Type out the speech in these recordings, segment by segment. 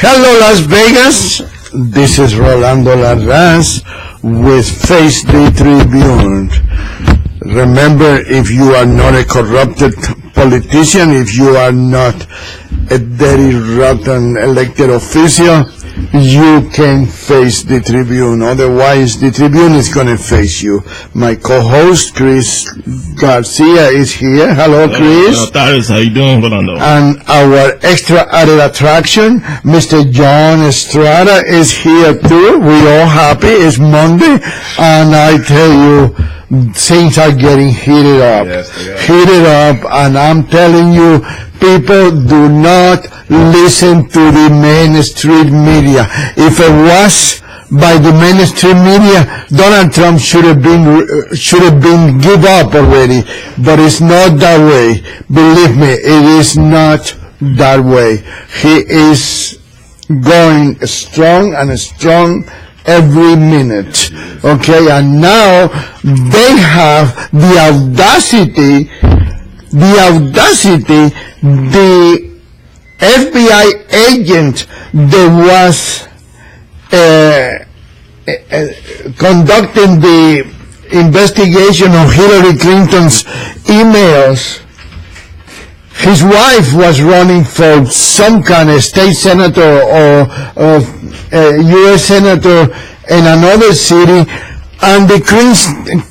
Hello, Las Vegas. This is Rolando Larraz with Face the Tribune. Remember, if you are not a corrupted politician, if you are not a dirty, rotten elected official, you can face the Tribune. Otherwise, the Tribune is going to face you. My co-host, Chris Garcia, is here. Hello, Chris. Hello, how you doing, Rolando? And our extra added attraction, Mr. John Estrada, is here too. We're all happy. It's Monday, and I tell you, things are getting heated up. Yes, they are. Heated up, and I'm telling you, people do not listen to the mainstream media. If it was by the mainstream media, Donald Trump should have been give up already. But it's not that way. Believe me, it is not that way. He is going strong and strong every minute. Okay, and now they have the audacity, the FBI agent that was conducting the investigation of Hillary Clinton's emails. His wife was running for some kind of state senator or U.S. senator in another city, and the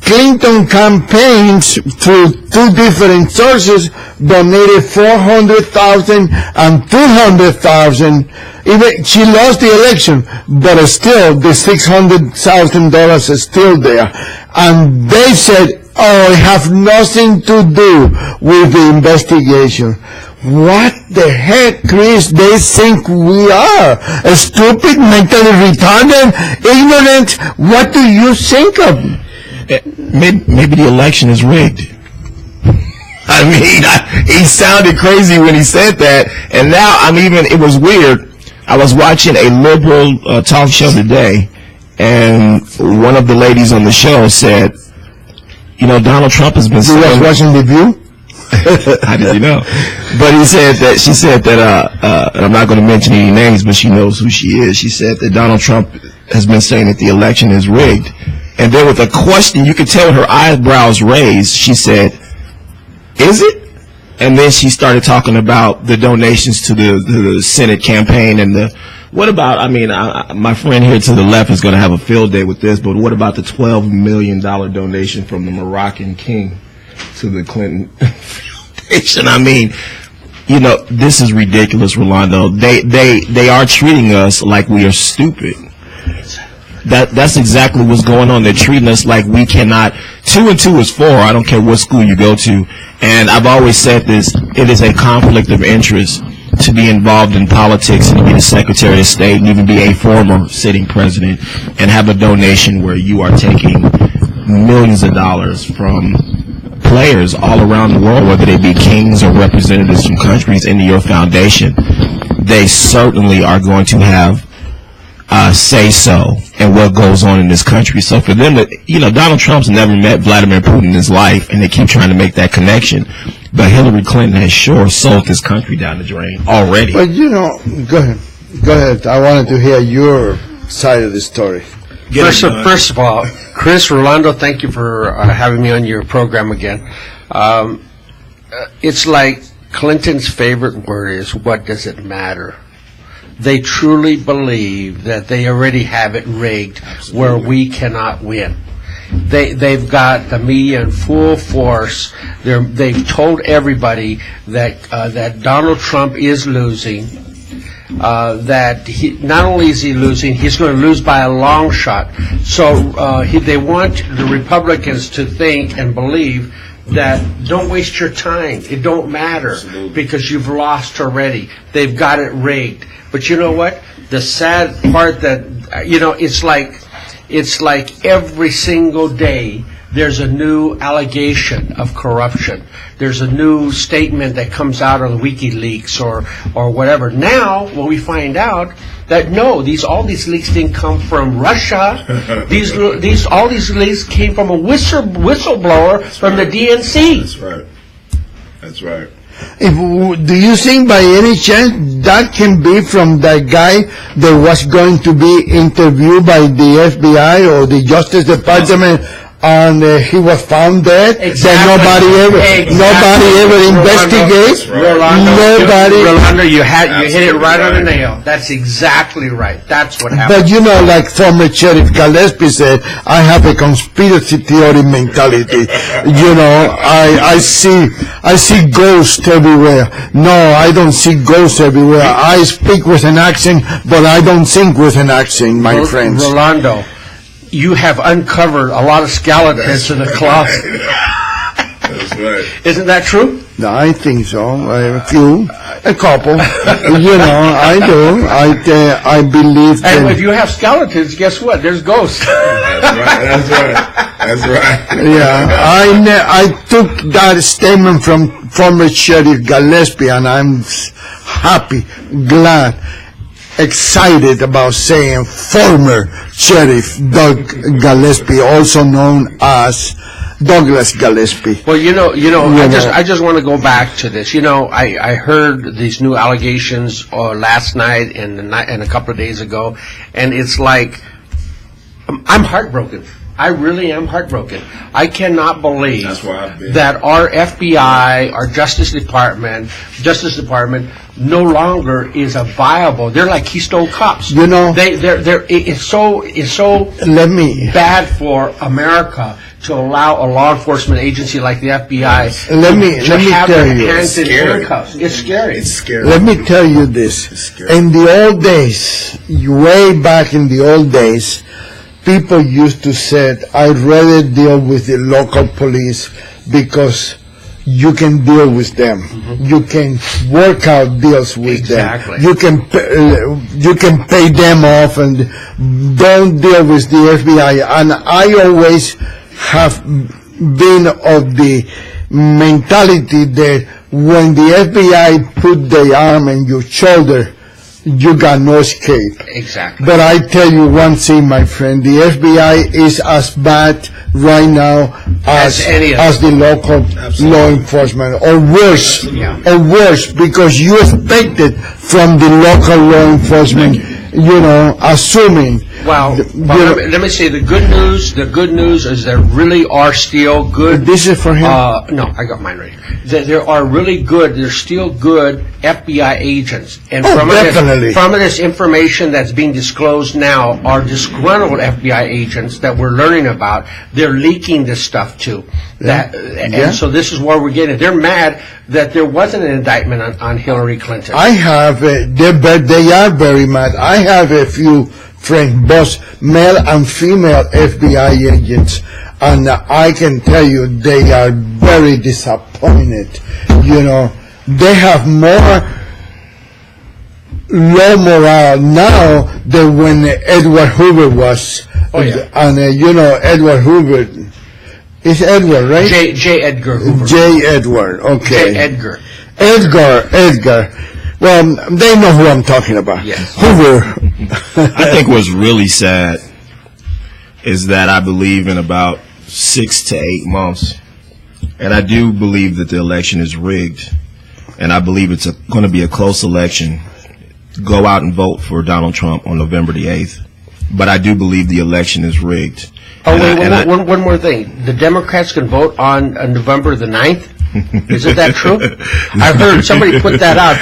Clinton campaigns, through two different sources, donated $400,000 and $200,000. Even she lost the election, but still the $600,000 is still there. And they said, "Oh, it have nothing to do with the investigation." What the heck, Chris? They think we are stupid, mentally retarded, ignorant. What do you think of? Maybe the election is rigged. I mean, he sounded crazy when he said that, and now it was weird. I was watching a liberal talk show today, and one of the ladies on the show said, Donald Trump has been saying... You was watching The View? How did you know? But she said that, and I'm not going to mention any names, but she knows who she is. She said that Donald Trump has been saying that the election is rigged. And then with a question, you could tell her eyebrows raised, she said, "Is it?" And then she started talking about the donations to the Senate campaign and what about, my friend here to the left is going to have a field day with this, but what about the $12 million donation from the Moroccan king to the Clinton Foundation? This is ridiculous, Rolando. They are treating us like we are stupid. That's exactly what's going on. They're treating us like we cannot. 2 and 2 is 4. I don't care what school you go to. And I've always said this, it is a conflict of interest to be involved in politics and to be the Secretary of State and even be a former sitting president and have a donation where you are taking millions of dollars from players all around the world, whether they be kings or representatives from countries, into your foundation. They certainly are going to have say so in what goes on in this country. So for them to, Donald Trump's never met Vladimir Putin in his life, and they keep trying to make that connection. But Hillary Clinton has sure sold this country down the drain already. But go ahead. I wanted to hear your side of the story. First of all, Chris, Rolando, thank you for having me on your program again. It's like Clinton's favorite word is, "What does it matter?" They truly believe that they already have it rigged. Absolutely. Where we cannot win. They've got the media in full force. They've told everybody that Donald Trump is losing. That not only is he losing, he's going to lose by a long shot. So they want the Republicans to think and believe that don't waste your time. It don't matter. Absolutely. Because you've lost already. They've got it rigged. But you know what? The sad part that it's like every single day there's a new allegation of corruption. There's a new statement that comes out on WikiLeaks or whatever. Now, when we find out that no, all these leaks didn't come from Russia. All these leaks came from a whistleblower from the DNC. That's right. Do you think by any chance that can be from the guy that was going to be interviewed by the FBI or the Justice Department, and he was found dead. Exactly. That nobody ever investigates. Rolando, you hit it right on the nail. That's exactly right. That's what happened. But like former Sheriff Gillespie said, I have a conspiracy theory mentality. I see ghosts everywhere. No, I don't see ghosts everywhere. I speak with an accent, but I don't think with an accent, my friends. Rolando, you have uncovered a lot of skeletons in the closet. That's right. Isn't that true? No, I think so. A couple. I do. I believe that. And if you have skeletons, guess what? There's ghosts. That's right. Yeah, I took that statement from former Sheriff Gillespie, and I'm happy, glad, excited about saying former Sheriff Doug Gillespie, also known as Douglas Gillespie. Well, I just want to go back to this. I heard these new allegations last night and a couple of days ago, and it's like I'm heartbroken. I really am heartbroken. I cannot believe that our FBI, our Justice Department, no longer is a viable. They're like Keystone Cops. It's so bad for America to allow a law enforcement agency like the FBI let me tell you, hands in handcuffs. It's scary. It's scary. Let me tell you this. In the old days, way back in the old days, people used to say, I'd rather deal with the local police because you can deal with them. Mm-hmm. You can work out deals with them. You can pay them off and don't deal with the FBI. And I always have been of the mentality that when the FBI put their arm on your shoulder, you got no escape. Exactly. But I tell you one thing, my friend, the FBI is as bad right now as the local law enforcement, or worse, because you expect it from the local law enforcement, assuming. Well, let me say the good news. The good news is there really are still good. This is for him? No, I got mine right here. There are really good. There's still good FBI agents, and from this information that's being disclosed now, are disgruntled FBI agents that we're learning about. They're leaking this stuff too. And so this is where we're getting. They're mad that there wasn't an indictment on Hillary Clinton. I have. They are very mad. I have a few friends, both male and female FBI agents, and I can tell you they are very disappointed. They have more low morale now than when Edward Hoover was. Oh, yeah. And Edward Hoover. It's Edward, right? J. Edgar Hoover. J. Edward, okay. J. Edgar. Edgar. Well, they know who I'm talking about. Yes. Hoover. I think what's really sad is that I believe in about 6 to 8 months, and I do believe that the election is rigged, and I believe it's going to be a close election. Go out and vote for Donald Trump on November the 8th. But I do believe the election is rigged. Oh, wait, one more thing. The Democrats can vote on November the 9th? Isn't that true? I heard somebody put that out,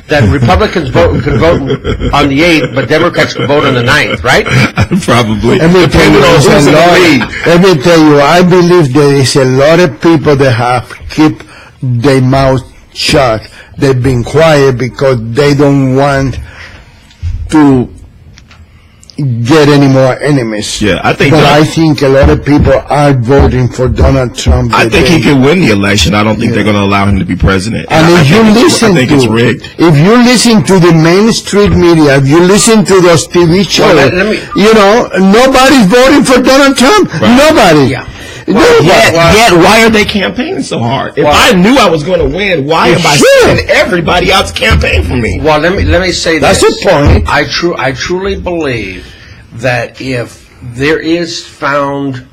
that Republicans can vote on the 8th, but Democrats can vote on the 9th, right? Probably. Let me tell you, I believe there is a lot of people that have kept their mouth shut. They've been quiet because they don't want to get any more enemies. Yeah, I think a lot of people are voting for Donald Trump. I think he can win the election. I don't think they're going to allow him to be president. And I think it's rigged. If you listen to the Main Street media, if you listen to those TV shows, nobody's voting for Donald Trump. Right. Nobody. Yeah. Yet, why are they campaigning so hard? If I knew I was going to win, why am I sending everybody out to campaign for me? Well, let me say that's this. the point. I truly believe that if there is found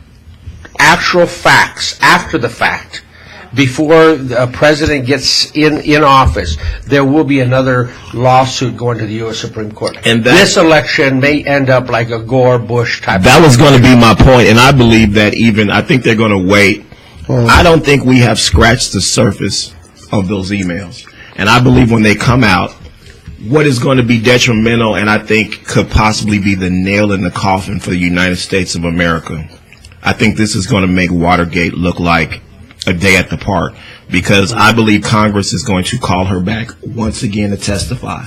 actual facts after the fact before the president gets in office, there will be another lawsuit going to the U.S. Supreme Court. And this election may end up like a Gore-Bush type. That was going to be my point, and I believe that I think they're going to wait. I don't think we have scratched the surface of those emails. And I believe when they come out, what is going to be detrimental and I think could possibly be the nail in the coffin for the United States of America, I think this is going to make Watergate look like a day at the park, because I believe Congress is going to call her back once again to testify.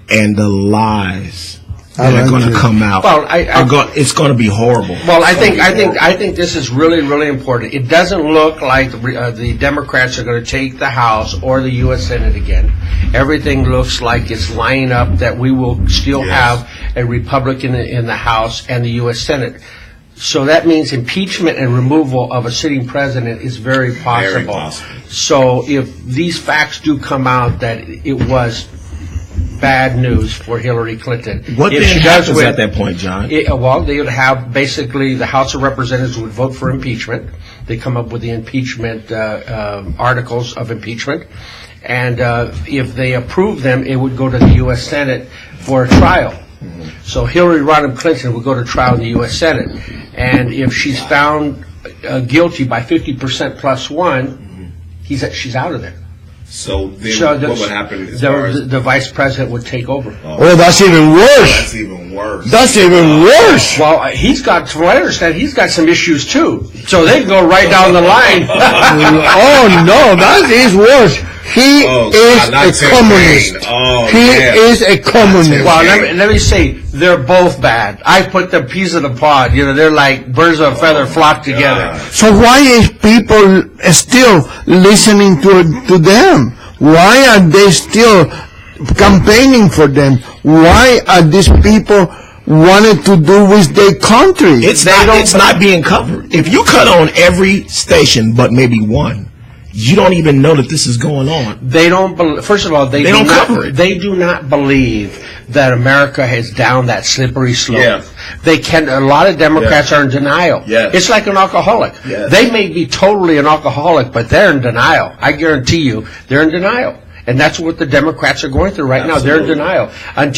And the lies that are going to come out, it's going to be horrible. Well, I think this is really, really important. It doesn't look like the Democrats are going to take the House or the U.S. Senate again. Everything looks like it's lining up that we will still have a Republican in the House and the U.S. Senate. So that means impeachment and removal of a sitting president is very possible. Very possible. So if these facts do come out that it was bad news for Hillary Clinton. What then happens at that point, John? Well, they would have basically the House of Representatives would vote for impeachment. They come up with the impeachment articles of impeachment. And if they approve them, it would go to the U.S. Senate for a trial. So Hillary Rodham Clinton would go to trial in the U.S. Senate. And if she's found guilty by 50% plus one, she's out of there. So then what would happen as far as the vice president would take over. Oh, that's even worse. That's even worse. That's even worse. Well, from what I understand, he's got some issues too. So they go right down the line. Oh, no, that is worse. He is a communist. He is a communist. Well, let me say, they're both bad. I put them peas in a pod. They're like birds of a feather flock together. So why is people still listening to them? Why are they still campaigning for them? Why are these people wanting to do with their country? It's not being covered. If you cut on every station but maybe one, you don't even know that this is going on. They don't. First of all, they don't cover it. They do not believe that America is down that slippery slope. Yeah. They can. A lot of Democrats are in denial. Yes. It's like an alcoholic. Yes. They may be totally an alcoholic, but they're in denial. I guarantee you, they're in denial. And that's what the Democrats are going through right now. They're in denial. And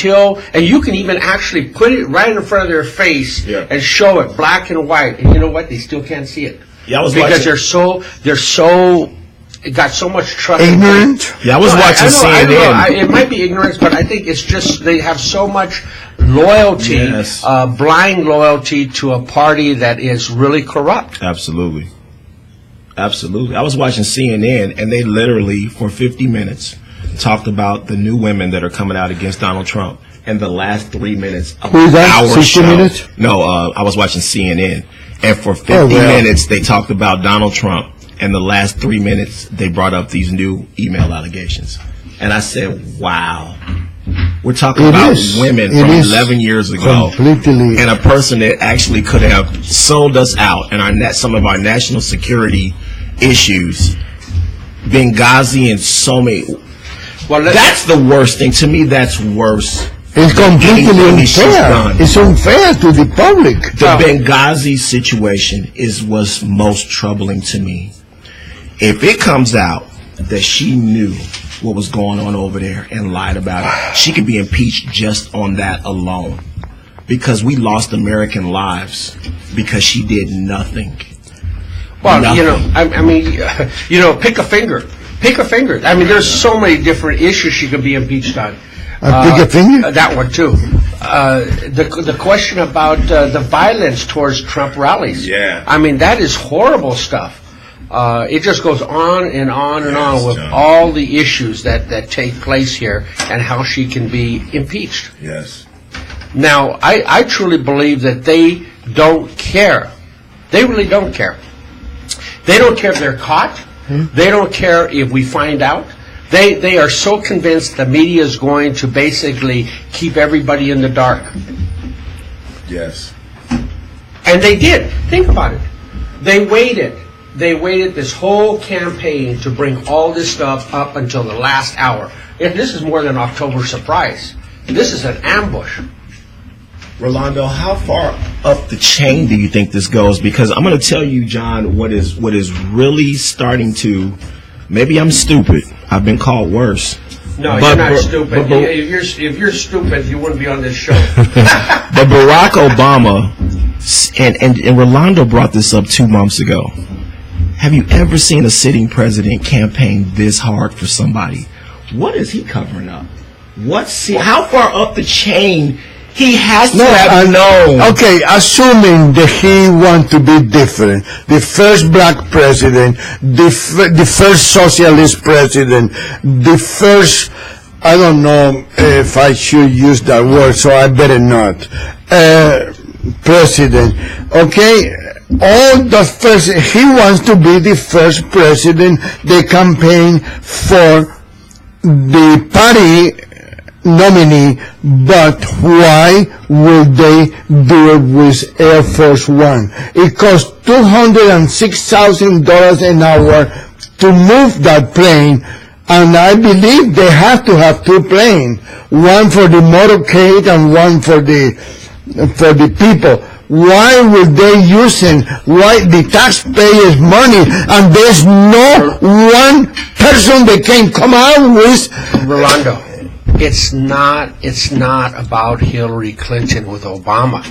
you can even actually put it right in front of their face and show it black and white. And you know what? They still can't see it. Yeah, because they're so got so much trust. Ignorant? Yeah, I was watching CNN. It might be ignorance, but I think it's just they have so much loyalty, blind loyalty to a party that is really corrupt. Absolutely. Absolutely. I was watching CNN, and they literally, for 50 minutes, talked about the new women that are coming out against Donald Trump. And the last 3 minutes of our 60 minutes? No, I was watching CNN. And for 50 minutes, they talked about Donald Trump. And the last 3 minutes, they brought up these new email allegations. And I said, wow. We're talking about women from 11 years ago. Completely. And a person that actually could have sold us out and some of our national security issues. Benghazi and so many. Well, that's the worst thing. To me, that's worse. It's completely unfair. It's unfair to the public. The Benghazi situation is what's most troubling to me. If it comes out that she knew what was going on over there and lied about it, she could be impeached just on that alone. Because we lost American lives because she did nothing. Well, pick a finger. Pick a finger. I mean, there's so many different issues she could be impeached on. Pick a finger? That one, too. The question about the violence towards Trump rallies. Yeah. I mean, that is horrible stuff. It just goes on and on and on with all the issues that take place here and how she can be impeached. Yes. Now, I truly believe that they don't care. They really don't care. They don't care if they're caught. They don't care if we find out. They are so convinced the media is going to basically keep everybody in the dark. Yes. And they did. Think about it. They waited this whole campaign to bring all this stuff up until the last hour. And this is more than October surprise. This is an ambush. Rolando, how far up the chain do you think this goes? Because I'm going to tell you, John, what is really starting to. Maybe I'm stupid. I've been called worse. No, you're not stupid. If you're stupid, you wouldn't be on this show. But Barack Obama and Rolando brought this up 2 months ago. Have you ever seen a sitting president campaign this hard for somebody? What is he covering up? How far up the chain? He has to have known. Okay, assuming that he wants to be different, the first black president, the first socialist president, the first, I don't know if I should use that word, so I better not, president, okay? He wants to be the first president. They campaign for the party nominee, but why would they do it with Air Force One? It costs $206,000 an hour to move that plane, and I believe they have to have 2 planes, one for the motorcade and one for the people. Why would they using the taxpayers' money, and there's no one person that can come out with Rolando? It's not about Hillary Clinton with Obama.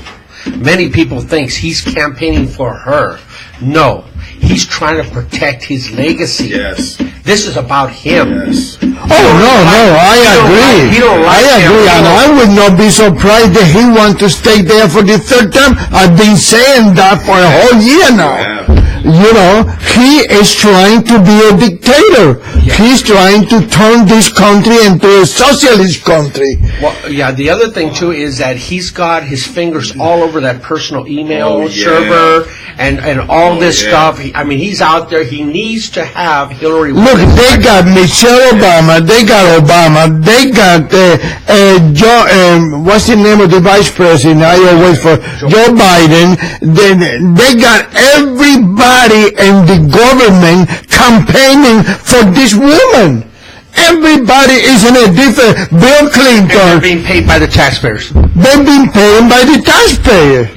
Many people think he's campaigning for her. No, he's trying to protect his legacy. Yes. This is about him. Yes. I agree. I agree, and I would not be surprised that he wants to stay there for the 3rd term. I've been saying that for a whole year now. Yeah. You know, he is trying to be a dictator. Yeah. He's trying to turn this country into a socialist country. Well, yeah, the other thing, too, is that he's got his fingers all over that personal email server and all this stuff. I mean, he's out there. He needs to have Hillary. Look, they got Michelle Obama. They got Obama. They got what's the name of the vice president? I always for Joe Biden. They got everybody in the government campaigning for this woman. Everybody is in a different. Bill Clinton. And they're being paid by the taxpayers. They've been paid by the taxpayers.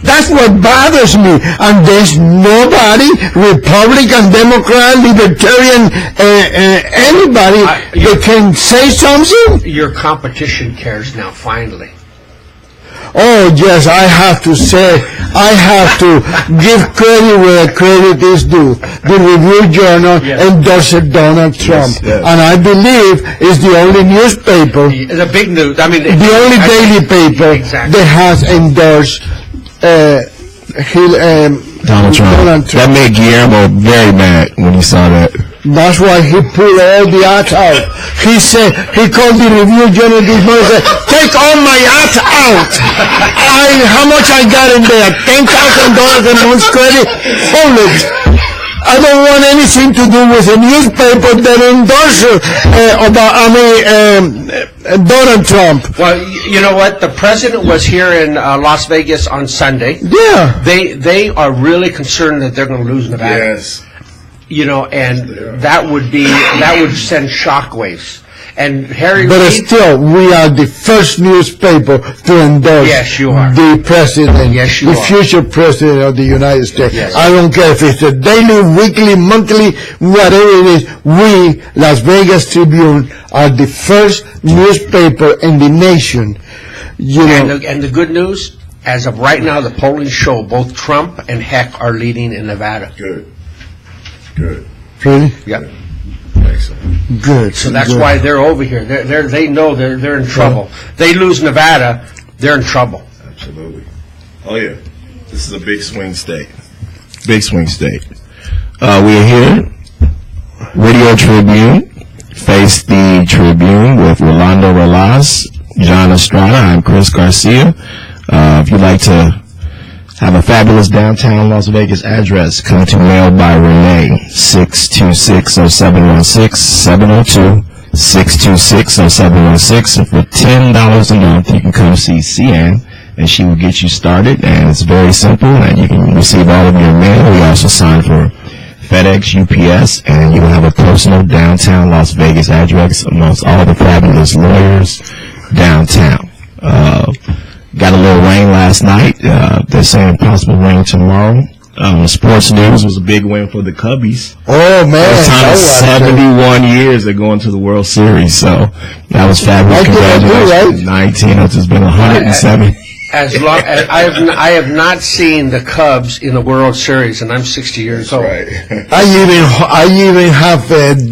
That's what bothers me. And there's nobody, Republican, Democrat, Libertarian, anybody that can say something. Your competition cares now, finally. Oh, yes, I have to say, I have to give credit where credit is due. The Review Journal endorsed Donald Trump. Yes. And I believe it's the only newspaper, the big news, the only daily paper that has endorsed Donald Trump. That made Guillermo very mad when he saw that. That's why he pulled all the ads out. He said, he called the Review Journal this morning and said, take all my ads out. How much I got in there? $10,000 a month's credit? Hold it. I don't want anything to do with a newspaper that endorses Donald Trump. Well, you know what? The president was here in Las Vegas on Sunday. Yeah. They are really concerned that they're going to lose Nevada. Yes. You know, and that would send shockwaves. And Harry But Reid, still, we are the first newspaper to endorse the president, the future president of the United States. Yes. I don't care if it's a daily, weekly, monthly, whatever it is. We, Las Vegas Tribune, are the first newspaper in the nation. And the good news, as of right now, the polling show both Trump and Heck are leading in Nevada. Good. Really? Yeah. Excellent. Good. So that's why they're over here. They know they're in trouble. They lose Nevada, they're in trouble. Absolutely. Oh yeah. This is a big swing state. Big swing state. We're here. Radio Tribune. Face the Tribune with Rolando Rolas, John Estrada. I'm Chris Garcia. If you'd like to have a fabulous downtown Las Vegas address, come to Mail by Renee, 626-0716, 702-626-0716, and for $10 a month, you can come see Cian, and she will get you started, and it's very simple, and you can receive all of your mail. We also sign for FedEx, UPS, and you will have a personal downtown Las Vegas address amongst all the fabulous lawyers downtown. Got last night. They're saying possible rain tomorrow. Sports news was a big win for the Cubbies. Oh man, First time in 71 years they're going to the World Series, so that was fabulous. Congratulations. 19, it's been 107. As long as I have not seen the Cubs in the World Series, and I'm 60 years old. Right. I even have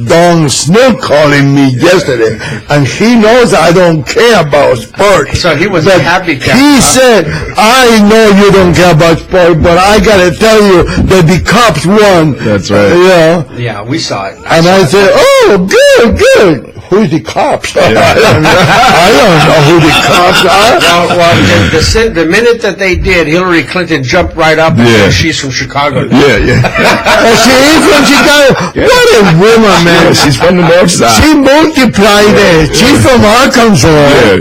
Don Snook calling me yesterday, and he knows I don't care about sports. So he was But happy. he said, "I know you don't care about sports, but I gotta tell you that the Cubs won." That's right. Yeah, we saw it. And I said, "Oh, good. Who's the cops?" I don't know who the cops are. Well, the minute that they did, Hillary Clinton jumped right up. Yeah. And she's from Chicago. Yeah. She is from Chicago. What a woman, man. She's from the north side. She multiplied there. She's from Arkansas.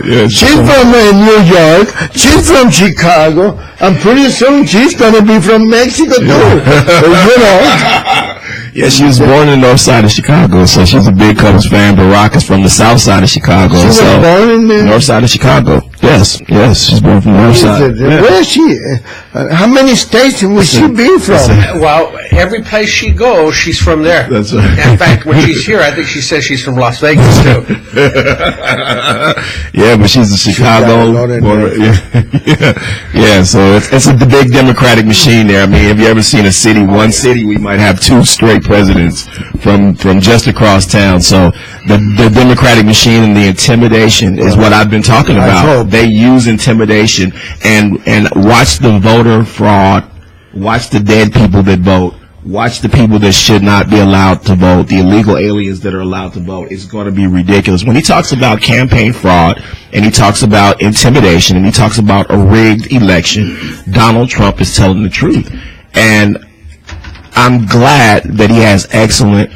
Yeah. She's from New York. She's from Chicago. And pretty soon she's going to be from Mexico, too. Yeah, she was born in the north side of Chicago, so she's a big Cubs fan. Barack is from the south side of Chicago. She was born in the north side of Chicago. Yes, she's born from the north side. Where is she? How many states would she be from? Well, every place she goes, she's from there. That's right. In fact, when she's here, I think she says she's from Las Vegas, too. Yeah, but she's a Chicago. Yeah, so it's a big Democratic machine there. I mean, have you ever seen a city, one city, we might have two straight presidents from just across town. So the Democratic machine and the intimidation is what I've been talking about. They use intimidation and watch the voter fraud, watch the dead people that vote, watch the people that should not be allowed to vote, the illegal aliens that are allowed to vote. It's going to be ridiculous. When he talks about campaign fraud and he talks about intimidation and he talks about a rigged election, Donald Trump is telling the truth. And I'm glad that he has excellent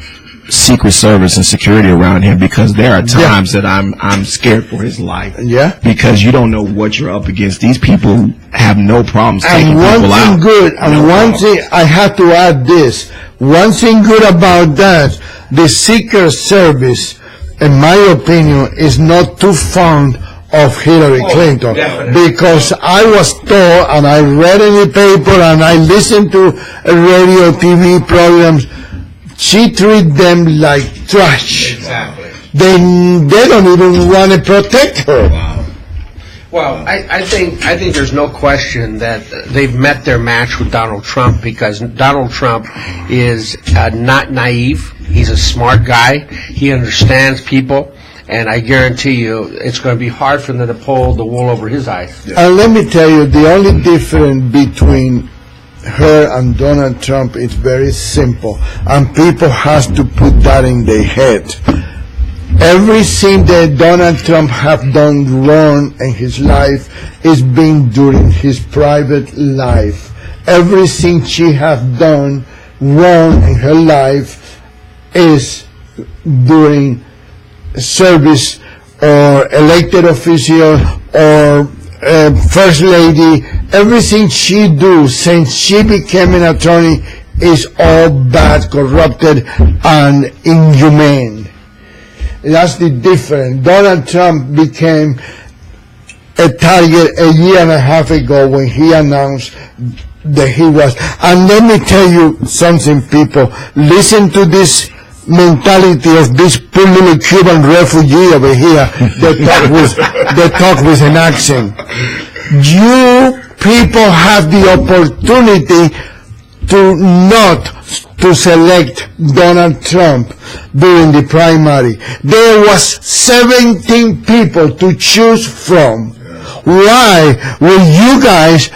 Secret Service and security around him, because there are times that I'm scared for his life. Yeah. Because you don't know what you're up against. These people have no problems taking And one people thing out. good, and one thing I have to add this. One thing good about that, the Secret Service, in my opinion, is not too fond of Hillary Clinton, because I was told, and I read in the paper, and I listened to radio, TV programs, she treat them like trash. Exactly. They don't even want to protect her. Well, I think there's no question that they've met their match with Donald Trump, because Donald Trump is not naive. He's a smart guy. He understands people. And I guarantee you, it's going to be hard for them to pull the wool over his eyes. And let me tell you, the only difference between her and Donald Trump is very simple, and people has to put that in their head. Everything that Donald Trump have done wrong in his life is been during his private life. Everything she have done wrong in her life is during service or elected official or first lady. Everything she do since she became an attorney is all bad, corrupted, and inhumane. That's the difference. Donald Trump became a target a year and a half ago when he announced that he was. And let me tell you something, people. Listen to this mentality of this poor little Cuban refugee over here that talk with an accent. You people have the opportunity to not to select Donald Trump during the primary. There was 17 people to choose from. Why will you guys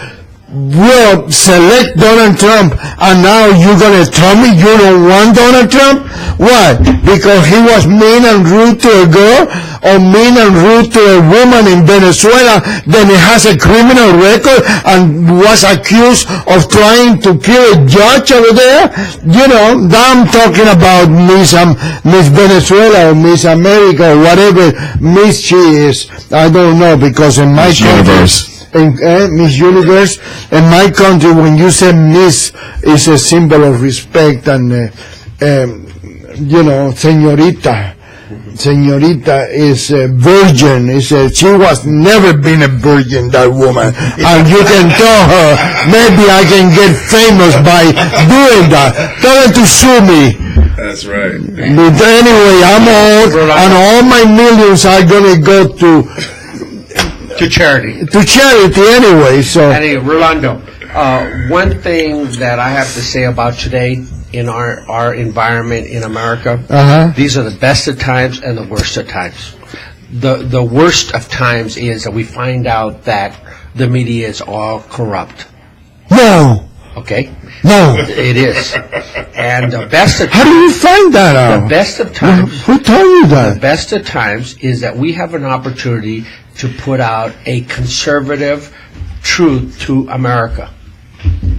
will select Donald Trump, and now you're going to tell me you don't want Donald Trump? Why? Because he was mean and rude to a girl, or mean and rude to a woman in Venezuela, then he has a criminal record and was accused of trying to kill a judge over there? You know, I'm talking about Miss Venezuela or Miss America or whatever Miss she is. I don't know, because in my country, Miss Universe, in my country, when you say Miss, it's a symbol of respect, and you know, señorita, señorita is a virgin. He said she was never been a virgin, that woman. And you can tell her, maybe I can get famous by doing that. Tell her to sue me. That's right. But anyway, I'm old, and all my millions are gonna go To charity. to charity anyway. So Hey, Rolando, one thing that I have to say about today in our environment in America, these are the best of times and the worst of times. The worst of times is that we find out that the media is all corrupt. no, Okay? no. It is. And the best of How do you find that the out? best of times Who told you The that? best of times is that we have an opportunity to put out a conservative truth to America.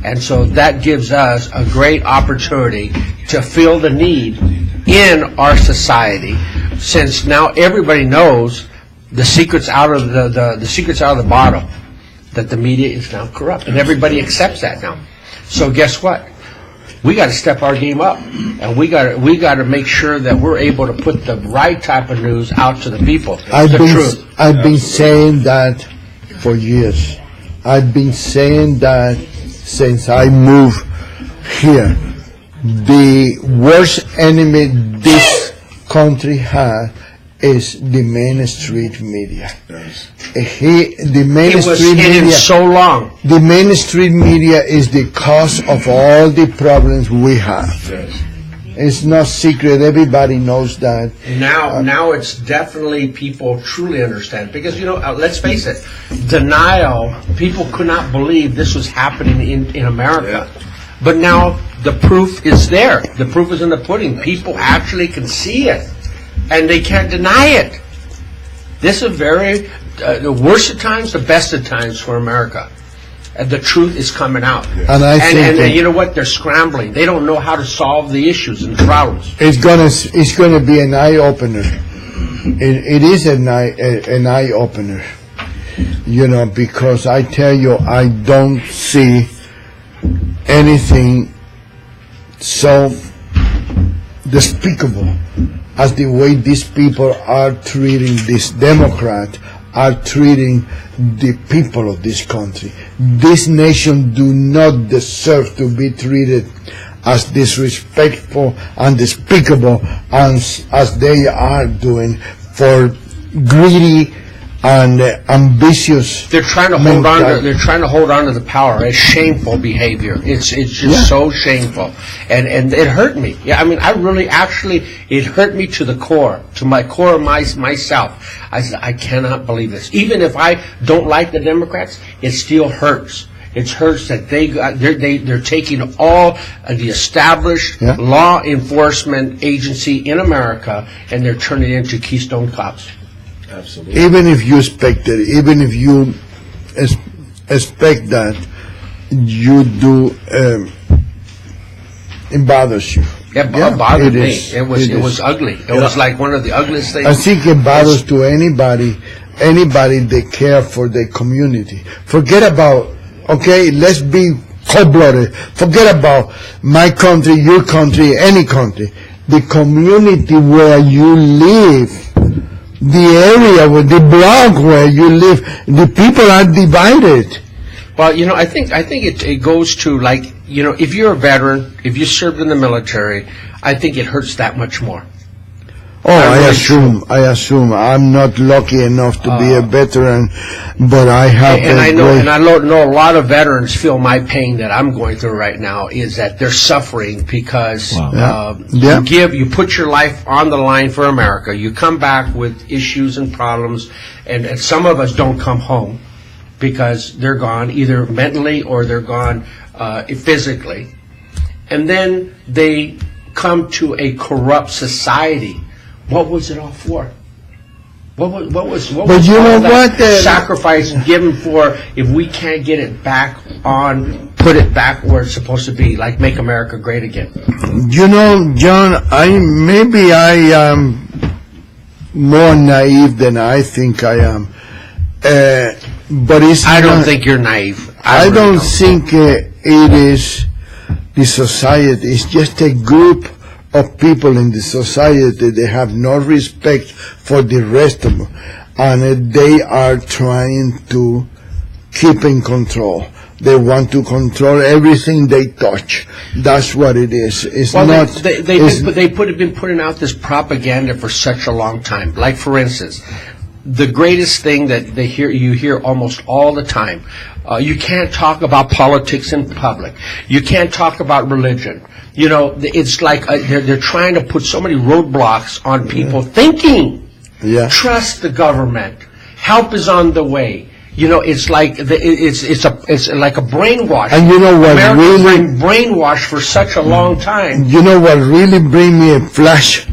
And so that gives us a great opportunity to feel the need in our society, since now everybody knows the secret's out of the secret's out of the bottle, that the media is now corrupt, and everybody accepts that now. So guess what? We got to step our game up, and we got to make sure that we're able to put the right type of news out to the people. I've Truth. been saying that for years. I've been saying that since I moved here. The worst enemy this country has is the Main Street media. Yes. The Main It was Street hidden media. so long. The Main Street media is the cause of all the problems we have. Yes. It's not secret. Everybody knows that. Now it's definitely people truly understand, because let's face it, denial. People could not believe this was happening in America, but now the proof is there. The proof is in the pudding. People actually can see it, and they can't deny it. This is very the worst of times, the best of times for America. And the truth is coming out. And I think and you know what? They're scrambling. They don't know how to solve the issues and the problems. it's gonna be an eye opener. It is an eye opener. Because I tell you, I don't see anything so despicable as the way these people are treating this Democrat, are treating the people of this country. This nation do not deserve to be treated as disrespectful and despicable as they are doing for greedy and ambitious. They're trying to hold on. They're trying to hold on to the power. It's shameful behavior. It's just so shameful, and it hurt me. Yeah, I mean, I really it hurt me to the core, to my core of myself. I said, I cannot believe this. Even if I don't like the Democrats, it still hurts. It hurts that they're taking all of the established law enforcement agency in America and they're turning it into Keystone Cops. Absolutely. Even if you expect it, even if you expect that, you do, it bothers you. It bothered me. is. It was ugly. It was like one of the ugliest things. I think it bothers to anybody that care for the community. Forget about, let's be cold-blooded. Forget about my country, your country, any country. The community where you live, the area, the block where you live, the people are divided. Well, I think it goes to, like, if you're a veteran, if you served in the military, I think it hurts that much more. Oh, I assume. I'm not lucky enough to be a veteran, but I have. And I know a lot of veterans feel my pain that I'm going through right now is that they're suffering because you put your life on the line for America. You come back with issues and problems, and some of us don't come home because they're gone either mentally or they're gone physically, and then they come to a corrupt society. What was it all for? What was all that sacrifice given for if we can't get it back put it back where it's supposed to be, like make America great again? John, maybe I am more naive than I think I am. But I don't think you're naive. I don't think it is the society. It's just a group of people in the society. They have no respect for the rest of them, and they are trying to keep in control. They want to control everything they touch. That's what it is. It's Well, not. they've been putting out this propaganda for such a long time. Like, for instance, the greatest thing that you hear almost all the time, you can't talk about politics in public. You can't talk about religion. You know, it's like they're trying to put so many roadblocks on people thinking. Yeah. Trust the government. Help is on the way. You know, it's like it's like a brainwash. And you know what Americans really been brainwashed for such a long time. You know what really bring me a flash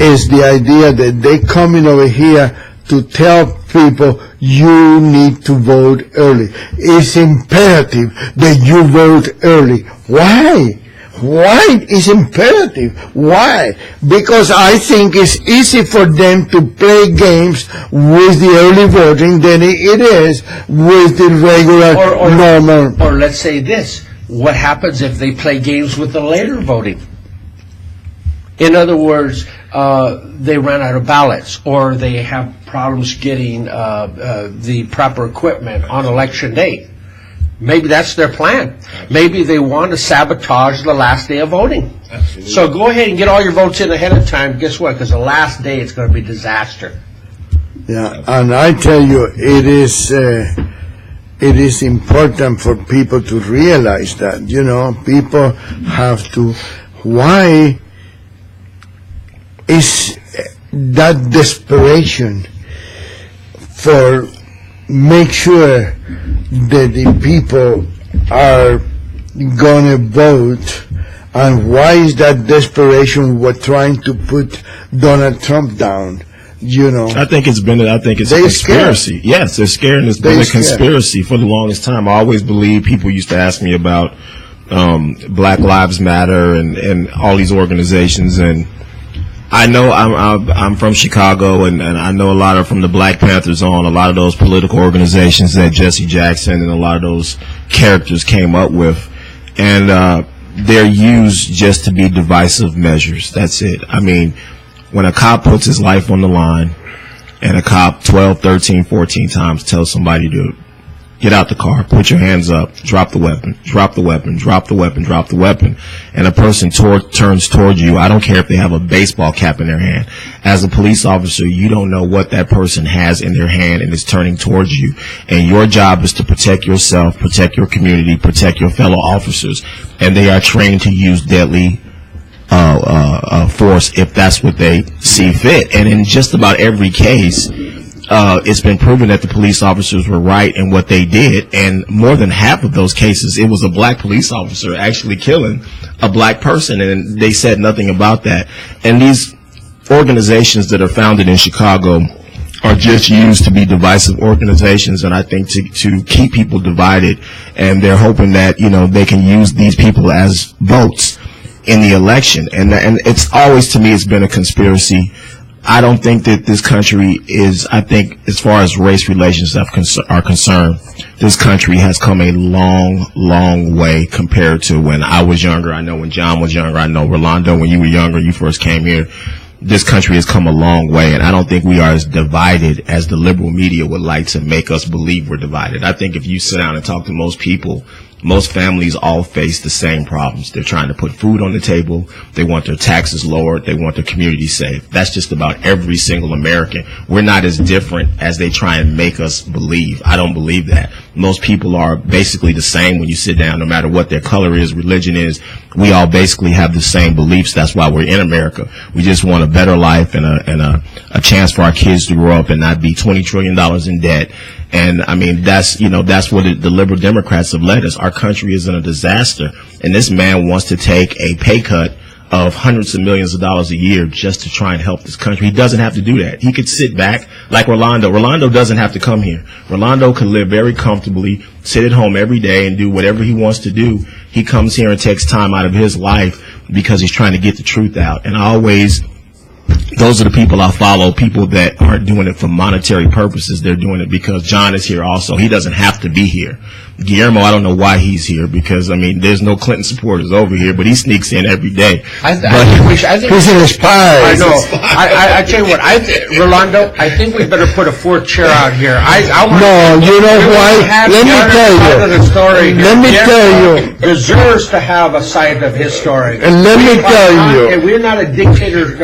is the idea that they coming over here to tell people you need to vote early. It's imperative that you vote early. Why? Why is imperative? Why? Because I think it's easy for them to play games with the early voting than it is with the regular, normal. Or let's say this, what happens if they play games with the later voting? In other words, they ran out of ballots, or they have problems getting the proper equipment on election day. Maybe that's their plan. Maybe they want to sabotage the last day of voting. Absolutely. So go ahead and get all your votes in ahead of time. Guess what? Because the last day it's going to be disaster. Yeah, and I tell you, it is important for people to realize that. You know, people have to. Why is that desperation for make sure that the people are gonna vote, and why is that desperation we're trying to put Donald Trump down? You know, I think it's a conspiracy. Yes, they're scared, and it's been a conspiracy for the longest time. I always believe people used to ask me about Black Lives Matter and all these organizations, and I know I'm from Chicago, and I know a lot from the Black Panthers on, a lot of those political organizations that Jesse Jackson and a lot of those characters came up with, and they're used just to be divisive measures. That's it. I mean, when a cop puts his life on the line, and a cop 12, 13, 14 times tells somebody to get out the car, put your hands up, drop the weapon, drop the weapon, drop the weapon, drop the weapon, and a person turns toward you, I don't care if they have a baseball cap in their hand. As a police officer, you don't know what that person has in their hand and is turning towards you. And your job is to protect yourself, protect your community, protect your fellow officers. And they are trained to use deadly force if that's what they see fit. And in just about every case, it's been proven that the police officers were right in what they did, and more than half of those cases, it was a black police officer actually killing a black person, and they said nothing about that. And these organizations that are founded in Chicago are just used to be divisive organizations, and I think to keep people divided, and they're hoping that, you know, they can use these people as votes in the election. And it's always, to me, it's been a conspiracy. I don't think that this country is, I think as far as race relations are concerned, this country has come a long, long way compared to when I was younger. I know when John was younger. I know, Rolando, when you were younger, you first came here. This country has come a long way, and I don't think we are as divided as the liberal media would like to make us believe we're divided. I think if you sit down and talk to most people, most families all face the same problems. They're trying to put food on the table. They want their taxes lowered. They want their community safe. That's just about every single American. We're not as different as they try and make us believe. I don't believe that. Most people are basically the same when you sit down, no matter what their color is, religion is. We all basically have the same beliefs. That's why we're in America. We just want a better life and a chance for our kids to grow up and not be $20 trillion in debt. And I mean, that's what the liberal Democrats have led us. Our country is in a disaster, and this man wants to take a pay cut of hundreds of millions of dollars a year just to try and help this country. He doesn't have to do that. He could sit back like Rolando. Rolando doesn't have to come here. Rolando can live very comfortably, sit at home every day and do whatever he wants to do. He comes here and takes time out of his life because he's trying to get the truth out. And I always those are the people I follow, people that aren't doing it for monetary purposes. They're doing it because John is here also. He doesn't have to be here. Guillermo, I don't know why he's here because, I mean, there's no Clinton supporters over here, but he sneaks in every day. I think He's an spy. I know. I tell you what, Rolando, I think we better put a fourth chair out here. No, you know why? Let me tell you. Let me tell you. Deserves to have a side of his story. And let me tell you. We're not a dictator.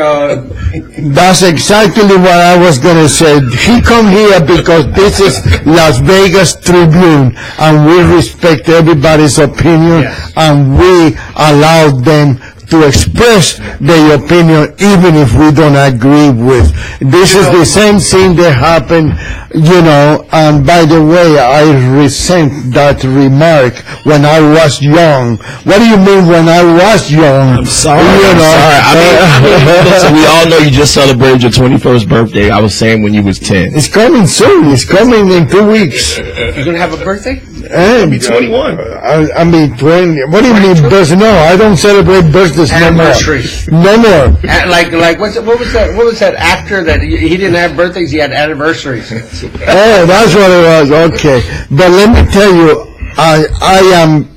That's exactly what I was going to say. He come here because this is Las Vegas Tribune, and we respect everybody's opinion, Yes. and we allow them to express their opinion even if we don't agree with. This is the same thing that happened, and by the way, I resent that remark when I was young. What do you mean when I was young? I'm sorry. I mean, listen, we all know you just celebrated your 21st birthday. I was saying when you was 10. It's coming soon. It's coming in 2 weeks. You're going to have a birthday? You'll be 21. I mean, 20. What do you mean birthday? No, I don't celebrate birthdays no more. Anniversaries. No more. Like what was that actor that he didn't have birthdays, he had anniversaries? Oh, that's what it was. Okay. But let me tell you, I am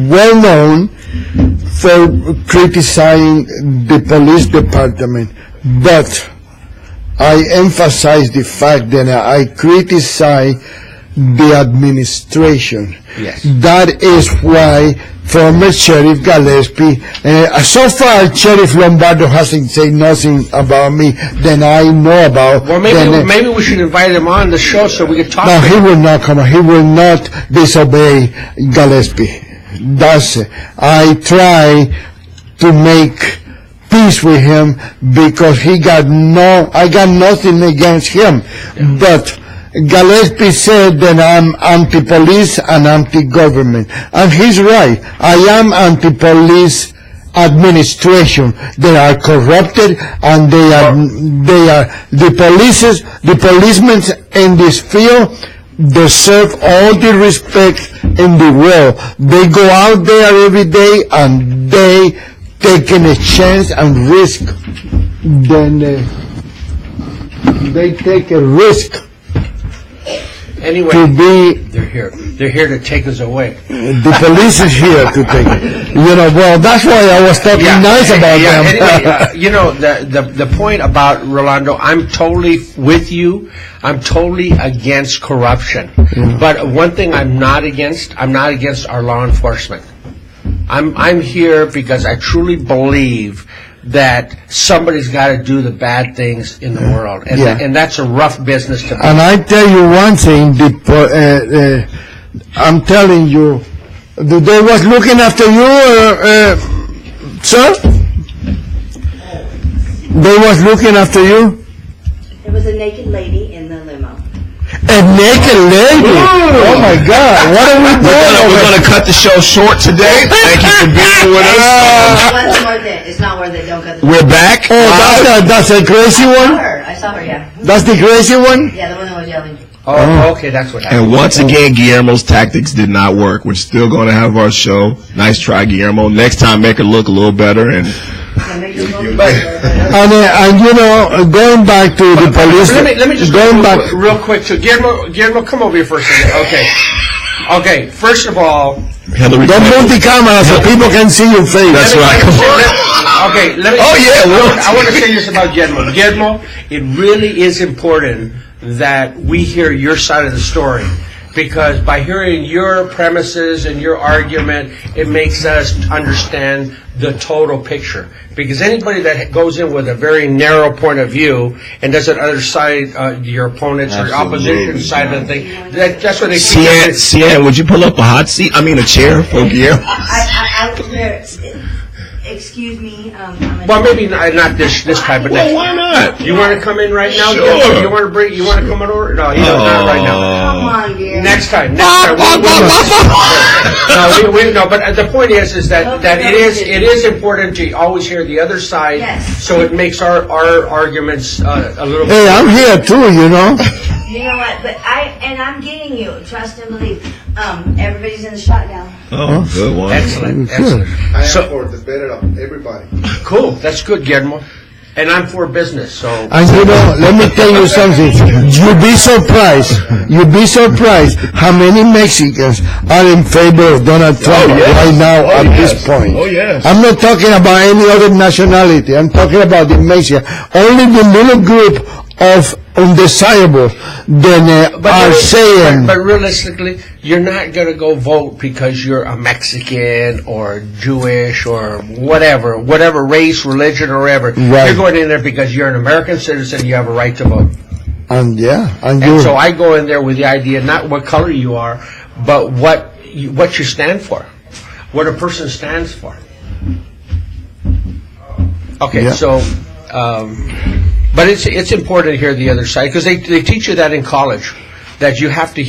well known for criticizing the police department, but I emphasize the fact that I criticize the administration. Yes. That is why former Sheriff Gillespie, so far Sheriff Lombardo hasn't said nothing about me that I know about. Well, maybe we should invite him on the show so we could talk No, to he him. will not come on. He will not disobey Gillespie. That's it. I try to make peace with him because I got nothing against him. But Gillespie said that I'm anti-police and anti-government. And he's right. I am anti-police administration. They are corrupted and the policemen in this field deserve all the respect in the world. They go out there every day and they taking a chance and risk. Then they take a risk. Anyway, to be, they're here to take us away. The police is here to take it. Well, that's why I was talking nice about them. Anyway, the point about Rolando, I'm totally with you. I'm totally against corruption. But one thing I'm not against our law enforcement. I'm here because I truly believe that somebody's got to do the bad things in the world, and that's a rough business to be. And I tell you one thing, I'm telling you, they was looking after you, sir? They was looking after you? There was a naked lady in the limo. A naked lady? Oh my God, what are we doing? We're going to cut the show short today. Thank you for being with us. It's not worth it. Don't cut the We're back. Oh, that's a crazy one? I saw her, yeah. That's the crazy one? Yeah, the one that was yelling. Oh, okay, that's what happened. And once again, Guillermo's tactics did not work. We're still going to have our show. Nice try, Guillermo. Next time, make her look a little better. And going back to the police. Let me just going go back real quick to Guillermo, come over here for a second. Okay. First of all, Hillary don't move the camera so people can see your face. That's right. Okay, let me. Oh yeah, I want to say this about Guillermo. Guillermo, it really is important that we hear your side of the story, because by hearing your premises and your argument, it makes us understand the total picture. Because anybody that goes in with a very narrow point of view and doesn't understand your opponent's or opposition side of the thing, that's what they see. Cian, would you pull up a chair for Guillermo? Excuse me. Well, maybe not this time, but well, why not? You want to come in right now? Sure. You want to come on over? No, not right now. Come on, dear. Next time. No, but the point is that it is important to always hear the other side. Yes. So it makes our arguments a little. Hey, I'm here too. You know what? But I'm getting you. Trust and believe. Everybody's in the shot now. Oh, good one. Excellent. I am for the better of everybody. Cool. That's good, Guillermo. And I'm for business, so. And let me tell you something. You'd be surprised how many Mexicans are in favor of Donald Trump right now at this point. Oh, yes. I'm not talking about any other nationality. I'm talking about the Mexican. Only the little group of undesirable are saying. But realistically, you're not going to go vote because you're a Mexican or Jewish or whatever race, religion, or whatever. Right. You're going in there because you're an American citizen. You have a right to vote. And So I go in there with the idea not what color you are, but what you stand for, what a person stands for. Okay, so. But it's important to hear the other side because they teach you that in college, that you have to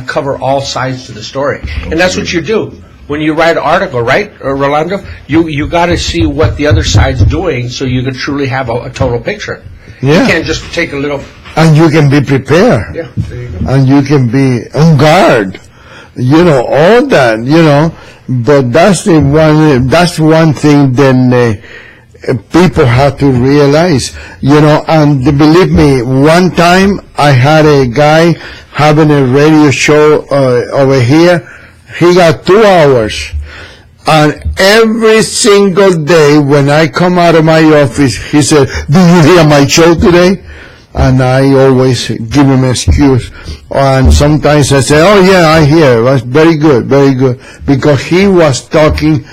cover all sides to the story, and that's what you do when you write an article, right, Rolando? You got to see what the other side's doing so you can truly have a total picture. Yeah. You can't just take a little. And you can be prepared. Yeah, there you go. And you can be on guard. All that. But that's one thing. Then. People have to realize, and believe me, one time I had a guy having a radio show over here. He got 2 hours. And every single day when I come out of my office, he said, "Did you hear my show today?" And I always give him an excuse. And sometimes I say, "Oh yeah, I hear. It was very good, very good." Because he was talking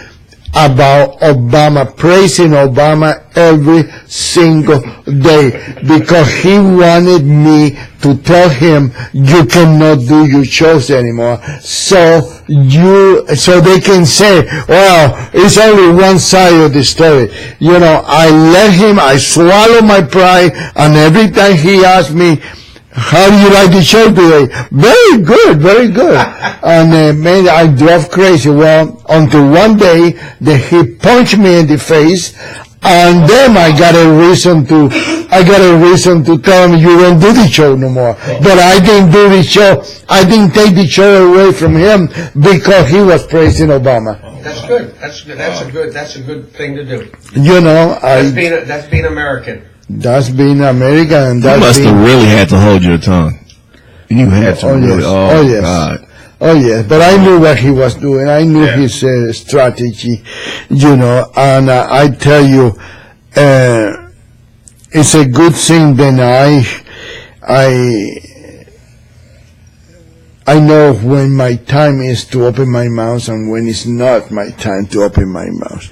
about Obama, praising Obama every single day, because he wanted me to tell him, you cannot do your shows anymore. So they can say, well, it's only one side of the story. I swallow my pride, and every time he asked me, how do you like the show today? Very good, very good. And man, I drove crazy. Well, until one day that he punched me in the face, and then I got a reason to tell him you don't do the show no more. But I didn't do the show. I didn't take the show away from him because he was praising Obama. That's good. That's a good thing to do. That's being American. That's being American. You must have really had to hold your tongue. You had to really. Oh, yes. God. Oh, yes. But I knew what he was doing. I knew his strategy, and I tell you, it's a good thing that I know when my time is to open my mouth and when it's not my time to open my mouth.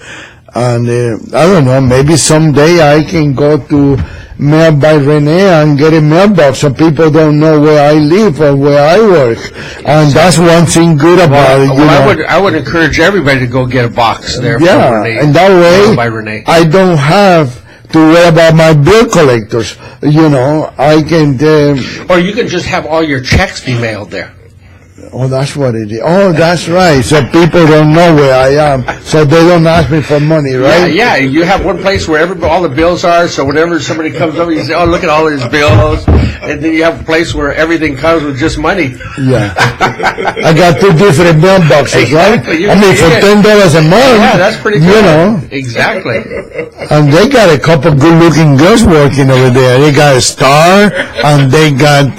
And I don't know, maybe someday I can go to Mail by Rene and get a mailbox so people don't know where I live or where I work. And that's one thing good about it. I would encourage everybody to go get a box there. Yeah, from Rene, and that way by Rene. I don't have to worry about my bill collectors. I can... or you can just have all your checks be mailed there. Oh, that's what it is. Oh, that's right. So people don't know where I am, so they don't ask me for money, right? Yeah. You have one place where all the bills are, so whenever somebody comes over, you say, oh, look at all his bills. And then you have a place where everything comes with just money. Yeah. I got 2 different mailboxes, exactly. Right? For $10 a month. Yeah, that's pretty good. Exactly. And they got a couple good-looking girls working over there. They got a Star, and they got...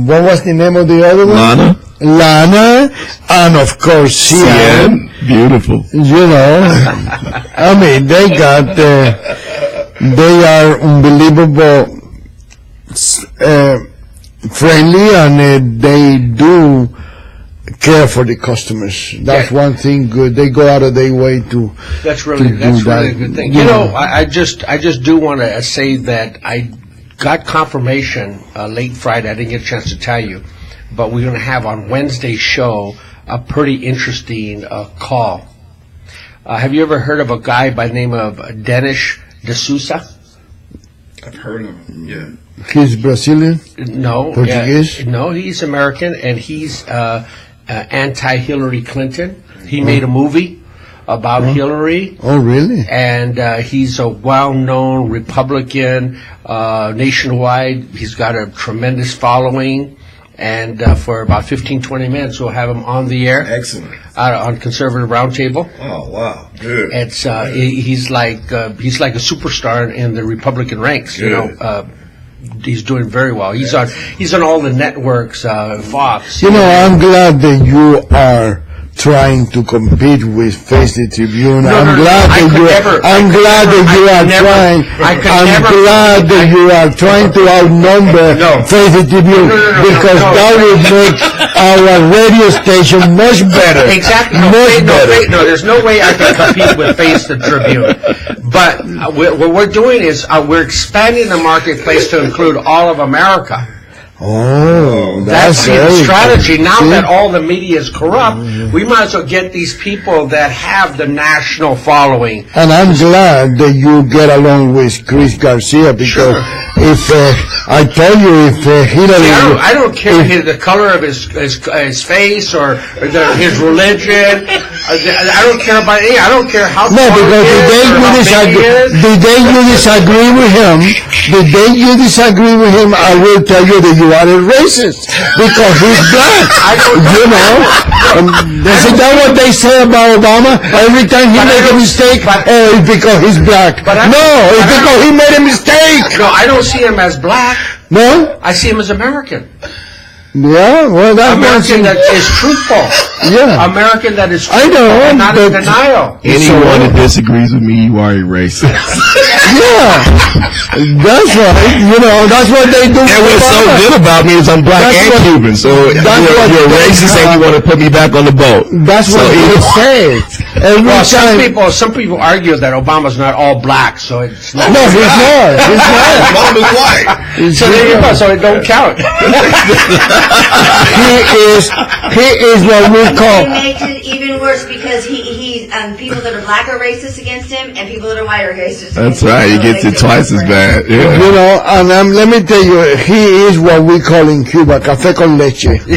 what was the name of the other one? Lana, and of course Cian. Beautiful. I mean, they are unbelievable, friendly, and they do care for the customers. That's one thing good. They go out of their way to. That's really a good thing. I just do want to say that I got confirmation late Friday. I didn't get a chance to tell you, but we're going to have on Wednesday's show a pretty interesting call. Have you ever heard of a guy by the name of Dennis de Souza? I've heard of him, yeah. He's Brazilian? No. Portuguese? No, he's American, and he's anti-Hillary Clinton. He made a movie about Hillary. Oh, really? And he's a well-known Republican nationwide. He's got a tremendous following, And for about 15, 20 minutes, we'll have him on the air. Excellent. On Conservative Roundtable. Oh, wow. Good. It's he's like a superstar in the Republican ranks. Good. You know, he's doing very well. He's on all the networks, Fox. You know, I'm glad that you are trying to compete with Face the Tribune. I'm glad that you are trying to outnumber Face the Tribune because that would make our radio station much better. Exactly. No, there's no way I can compete with Face the Tribune. But what we're doing is we're expanding the marketplace to include all of America. Oh, that's the strategy. Good. Now that all the media is corrupt, we might as well get these people that have the national following. And I'm glad that you get along with Chris Garcia because if I told you if Hillary, I don't care the color of his face or his religion. I don't care about any. I don't care how. No, because the day you disagree with him, I will tell you that you are a racist because he's black. You know, isn't that what they say about Obama? Every time he makes a mistake, it's because he's black. It's because he made a mistake. No, I don't see him as black. No, I see him as American. Yeah, well, that's American that is truthful. Yeah, American that is truthful. I know, and not in denial. Anyone that disagrees with me, you are a racist. Yeah, that's right. You know, that's what they do. And what's so good about me is I'm black and Cuban, so you're racist and you want to put me back on the boat. That's what they say. Some people argue that Obama's not all black, so it's not. No, he's not. He's not. Obama's white. So there you go. So it don't count. He is what we call. It makes it even worse because he's people that are black are racist against him, and people that are white are racist. That's right. He gets it twice as bad. Yeah. You know, and let me tell you, he is what we call in Cuba café con leche. You know,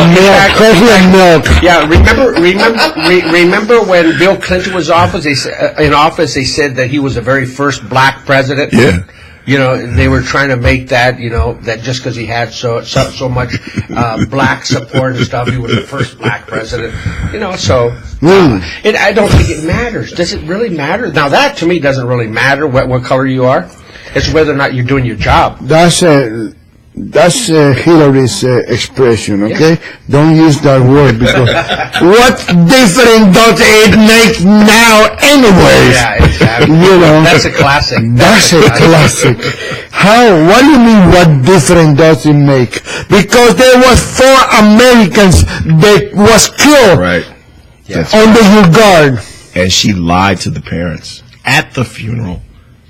milk, coffee and milk. Yeah, remember when Bill Clinton was in office? They said that he was the very first black president. Yeah. You know, they were trying to make that, that just because he had so much black support and stuff, he was the first black president. I don't think it matters. Does it really matter? Now, that to me doesn't really matter what color you are. It's whether or not you're doing your job. That's Hillary's expression, okay? Yeah. Don't use that word because what difference does it make now anyways? Yeah, exactly. That's a classic. That's a classic. How? What do you mean what difference does it make? Because there was 4 Americans that was killed under your guard. And she lied to the parents at the funeral.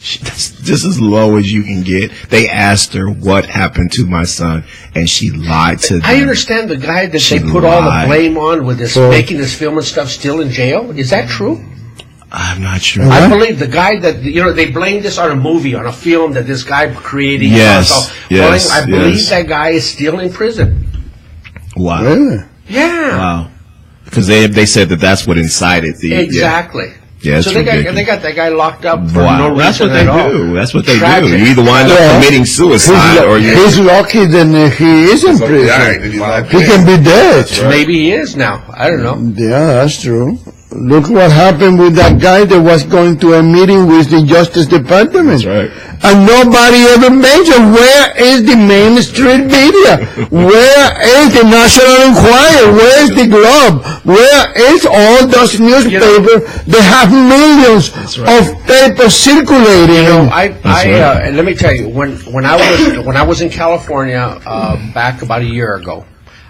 This is low as you can get. They asked her what happened to my son, and she lied to them. I understand the guy that they put all the blame on with this making this film and stuff still in jail. Is that true? I'm not sure. I believe the guy that they blamed this on a movie, on a film that this guy created. Yes. I believe that guy is still in prison. Wow. Really? Yeah. Wow. Because they said that's what incited the exactly. Yeah. Yeah, so they got that guy locked up for no reason at all. That's what they do. You either wind up committing suicide or you... He's lucky then he is in prison. He can be dead. Right. Maybe he is now. I don't know. Yeah, that's true. Look what happened with that guy that was going to a meeting with the Justice Department. That's right. And nobody ever mentioned where is the mainstream media? Where is the National Enquirer? Where is the Globe? Where is all those newspapers that have millions of papers circulating? Let me tell you, when I was in California back about a year ago,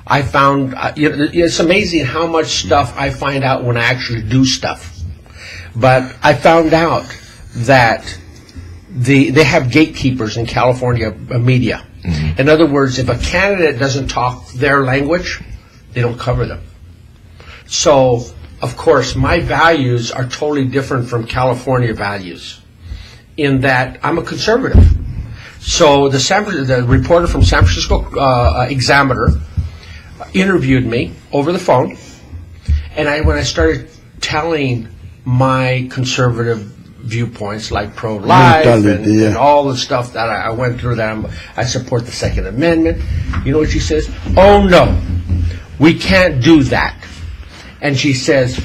I found it's amazing how much stuff I find out when I actually do stuff. But I found out that they have gatekeepers in California media. Mm-hmm. In other words, if a candidate doesn't talk their language, they don't cover them. So, of course, my values are totally different from California values in that I'm a conservative. So the reporter from San Francisco Examiner interviewed me over the phone, and when I started telling my conservative viewpoints like pro-life Mentality, and all the stuff that I went through. That I support the Second Amendment. You know what she says? Oh no, we can't do that. And she says,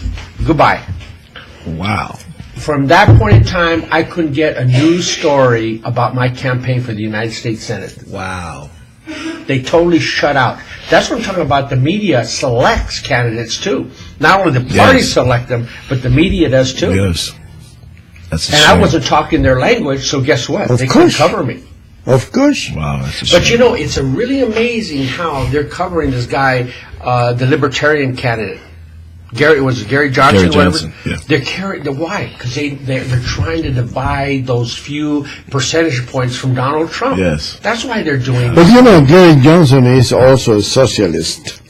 goodbye. Wow. From that point in time, I couldn't get a news story about my campaign for the United States Senate. Wow. They totally shut out. That's what I'm talking about. The media selects candidates too. Not only the parties select them, but the media does too. Yes. That's a And shame. I wasn't talking their language, so guess what? Of They course. couldn't cover me. Of course. Wow, that's a shame. But you know, it's really amazing how they're covering this guy, the Libertarian candidate. Gary Johnson. Gary Whatever. Johnson, yeah. They're carrying the why? Because they're trying to divide those few percentage points from Donald Trump. Yes. That's why they're doing But it. you know, Gary Johnson is also a socialist.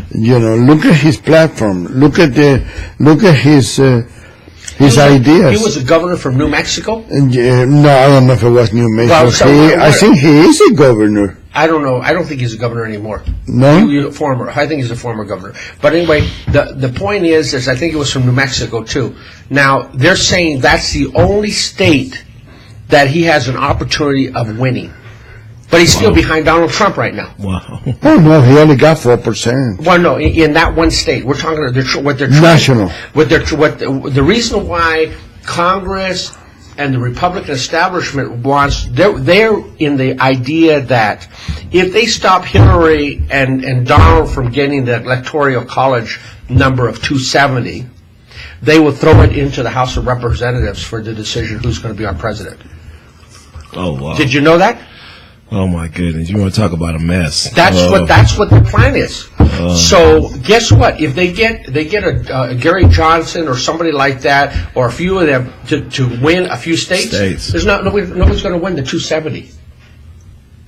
You know, look at his platform. Look at his ideas. He was a governor from New Mexico. No, I don't know if it was New Mexico. I think he is a governor. I don't know. I don't think he's a governor anymore. No? Former. I think he's a former governor. But anyway, the point is I think it was from New Mexico too. Now, they're saying that's the only state that he has an opportunity of winning. But he's still behind Donald Trump right now. Wow. Oh, no, he only got 4%. Well, no, in that one state. We're talking what they're trying. National. The reason why Congress and the Republican establishment wants, they're in the idea that if they stop Hillary and Donald from getting the electoral college number of 270, they will throw it into the House of Representatives for the decision who's going to be our president. Oh, wow. Did you know that? Oh, my goodness. You want to talk about a mess. That's what the plan is. So guess what? If they get a Gary Johnson or somebody like that, or a few of them to win a few states. There's nobody's going to win the 270.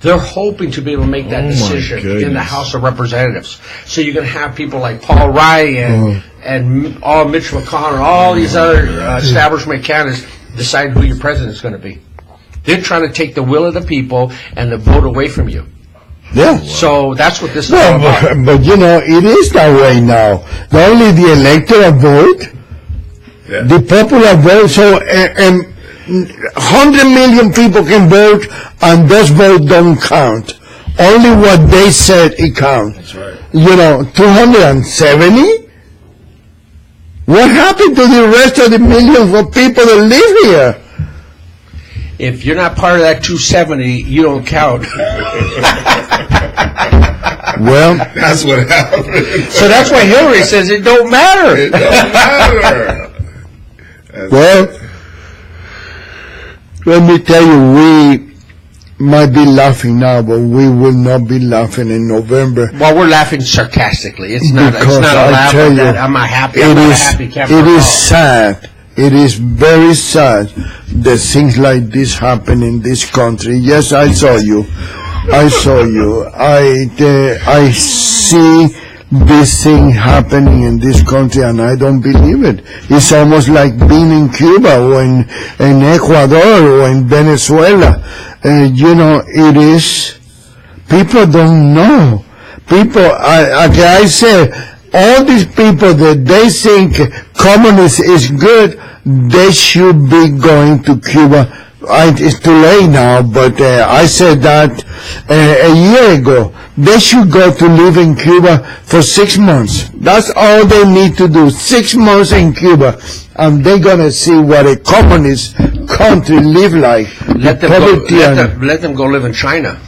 They're hoping to be able to make that decision in the House of Representatives. So you're going to have people like Paul Ryan and all Mitch McConnell, all these other establishment candidates decide who your president is going to be. They're trying to take the will of the people and the vote away from you. Yeah. So that's what this is all about. But you know, it is that way now. Not only the electoral vote, the popular vote, so 100 million people can vote, and those votes don't count. Only what they said it counts. That's right. You know, 270? What happened to the rest of the millions of people that live here? If you're not part of that 270, you don't count. Well, That's what happened. So that's why Hillary says it don't matter. It don't matter. well, let me tell you, we might be laughing now, but we will not be laughing in November. Well, we're laughing sarcastically. It's not a Because I laugh tell at that. you, I'm not happy. It I'm not a is, happy camper. it at all. is sad. It is very sad that things like this happen in this country. Yes, I saw you. I see this thing happening in this country, and I don't believe it. It's almost like being in Cuba or in Ecuador or in Venezuela. You know, it is. People don't know. I say, all these people that they think communist is good, they should be going to Cuba. It's too late now, but I said that a year ago. They should go to live in Cuba for 6 months. That's all they need to do, 6 months in Cuba. And they're going to see what a communist country live like. Let them go live in China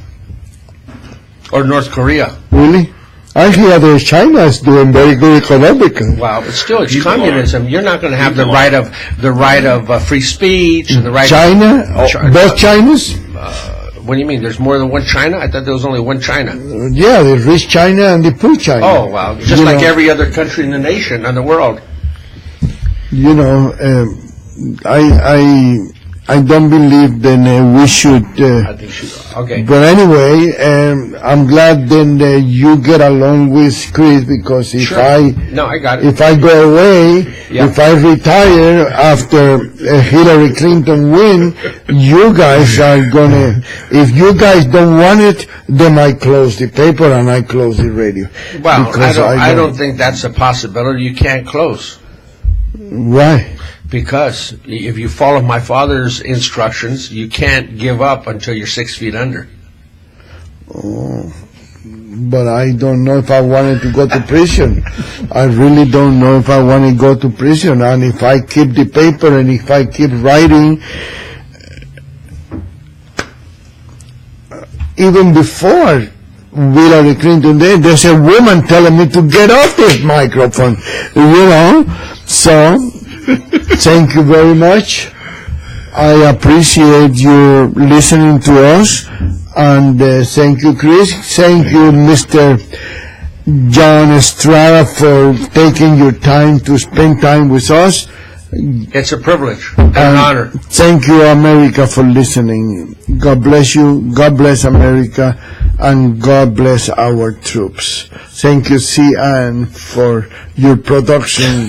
or North Korea. Really? I hear that China is doing very good economically. Wow, but still, it's communism. You're not going to have the right of free speech and the right. China? Both Chinas? What do you mean? There's more than one China? I thought there was only one China. Yeah, the rich China and the poor China. Oh, wow. Just like every other country in the nation, in the world. You know, I don't believe that we should. I think she. Okay. But anyway, I'm glad then you get along with Chris, because if I got it. If I go away, if I retire after Hillary Clinton win, you guys are gonna. If you guys don't want it, then I close the paper and I close the radio. Well, I don't think that's a possibility. You can't close. Why? Because if you follow my father's instructions, you can't give up until you're 6 feet under. Oh, but I don't know if I wanted to go to prison. I really don't know if I want to go to prison. And if I keep the paper and if I keep writing, even before Hillary Clinton, there's a woman telling me to get off this microphone, So, thank you very much. I appreciate you listening to us. And thank you, Chris. Thank you, Mr. John Estrada, for taking your time to spend time with us. It's a privilege and an honor. Thank you, America, for listening. God bless you. God bless America. And God bless our troops. Thank you, C. Ann, for your production.